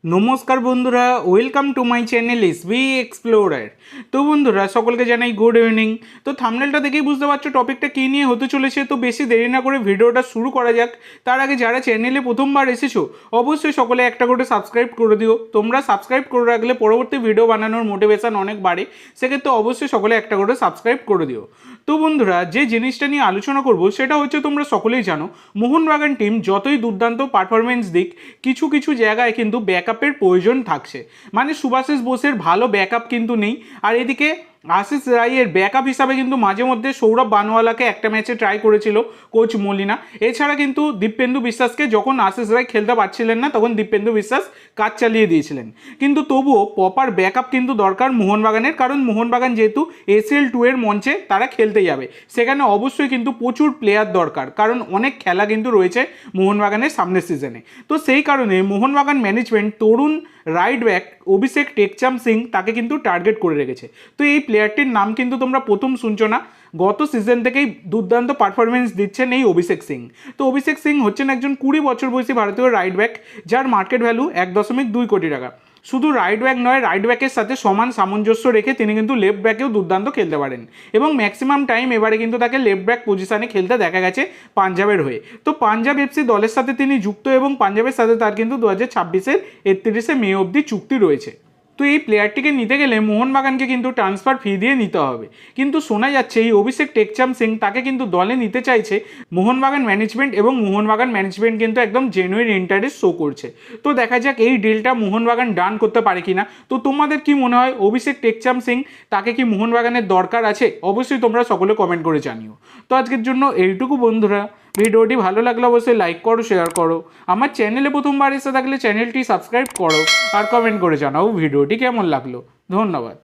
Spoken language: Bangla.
নমস্কার বন্ধুরা, welcome to my channel SB explorer. তো বন্ধুরা, সকলকে জানাই গুড ইভিনিং। তো থাম্বনেলটা দেখেই বুঝতে পারছো টপিকটা কী নিয়ে হতে চলেছে। তো বেশি দেরি না করে ভিডিওটা শুরু করা যাক। তার আগে যারা চ্যানেলে প্রথমবার এসেছো অবশ্যই সকলে একটা করে সাবস্ক্রাইব করে দিও। তোমরা সাবস্ক্রাইব করে রাখলে পরবর্তী ভিডিও বানানোর মোটিভেশন অনেক বাড়ে, সেক্ষেত্রে অবশ্যই সকলে একটা করে সাবস্ক্রাইব করে দিও। তো বন্ধুরা, যে জিনিসটা নিয়ে আলোচনা করব সেটা হচ্ছে, তোমরা সকলেই জানো মোহনবাগান টিম যতই দুর্দান্ত পারফরমেন্স দিক, কিছু কিছু জায়গায় কিন্তু ব্যাকআপের প্রয়োজন থাকছে। মানে সুভাষিস বোসের ভালো ব্যাকআপ কিন্তু নেই। আর এদিকে আশিস রায়ের ব্যাকআপ হিসাবে কিন্তু মাঝে মধ্যে সৌরভ বানওয়ালাকে একটা ম্যাচে ট্রাই করেছিল কোচ মলিনা। এছাড়া কিন্তু দীপেন্দু বিশ্বাসকে যখন আশিস রায় খেলতে পারছিলেন না, তখন দীপেন্দু বিশ্বাস কাজ চালিয়ে দিয়েছিলেন। কিন্তু তবুও প্রপার ব্যাকআপ কিন্তু দরকার মোহনবাগানের, কারণ মোহনবাগান যেহেতু ACL 2 এর মঞ্চে তারা খেলতে যাবে, সেখানে অবশ্যই কিন্তু প্রচুর প্লেয়ার দরকার, কারণ অনেক খেলা কিন্তু রয়েছে মোহনবাগানের সামনের সিজনে। তো সেই কারণে মোহনবাগান ম্যানেজমেন্ট তরুণ রাইট ব্যাক অভিষেক টেকচাম সিং তাকে কিন্তু টার্গেট করে রেখেছে। তো এই প্লেয়ারটির নাম কিন্তু তোমরা প্রথম শুনছো না, গত সিজন থেকেই দুর্দান্ত পারফরমেন্স দিচ্ছেন এই অভিষেক সিং। তো অভিষেক সিং হচ্ছেন একজন 20 বছর বয়সী ভারতীয় রাইট ব্যাক, যার মার্কেট ভ্যালু 1.2 কোটি টাকা। শুধু রাইট ব্যাক নয়, রাইট ব্যাকের সাথে সমান সামঞ্জস্য রেখে তিনি কিন্তু লেফট ব্যাকেও দুর্দান্ত খেলতে পারেন, এবং ম্যাক্সিমাম টাইম এবারে কিন্তু তাকে লেফট ব্যাক পজিশনে খেলতে দেখা গেছে পাঞ্জাবের হয়ে। তো পাঞ্জাব এফসি দলের সাথে তিনি যুক্ত, এবং পাঞ্জাবের সাথে তার কিন্তু 2026-এর 31শে মে অবধি চুক্তি রয়েছে। তো এই প্লেয়ারটিকে নিতে গেলে মোহনবাগানকে কিন্তু ট্রান্সফার ফি দিয়ে নিতে হবে। কিন্তু শোনা যাচ্ছে এই অভিষেক টেকচাম সিং তাকে কিন্তু দলে নিতে চাইছে মোহনবাগান ম্যানেজমেন্ট, এবং মোহনবাগান ম্যানেজমেন্ট কিন্তু একদম জেনুইন ইন্টারেস্ট শো করছে। তো দেখা যাক এই ডিলটা মোহনবাগান ডান করতে পারে কিনা। তো তোমাদের কি মনে হয়, অভিষেক টেকচাম সিং তাকে কি মোহনবাগানের দরকার আছে? অবশ্যই তোমরা সকলে কমেন্ট করে জানিও। তো আজকের জন্য এইটুকু বন্ধুরা, ভিডিওটি ভালো লাগলে অবশ্যই লাইক করো, শেয়ার করো। আমার চ্যানেলে প্রথমবার এসে থাকলে চ্যানেলটি সাবস্ক্রাইব করো, আর কমেন্ট করে জানাও ভিডিওটি কেমন লাগলো। ধন্যবাদ।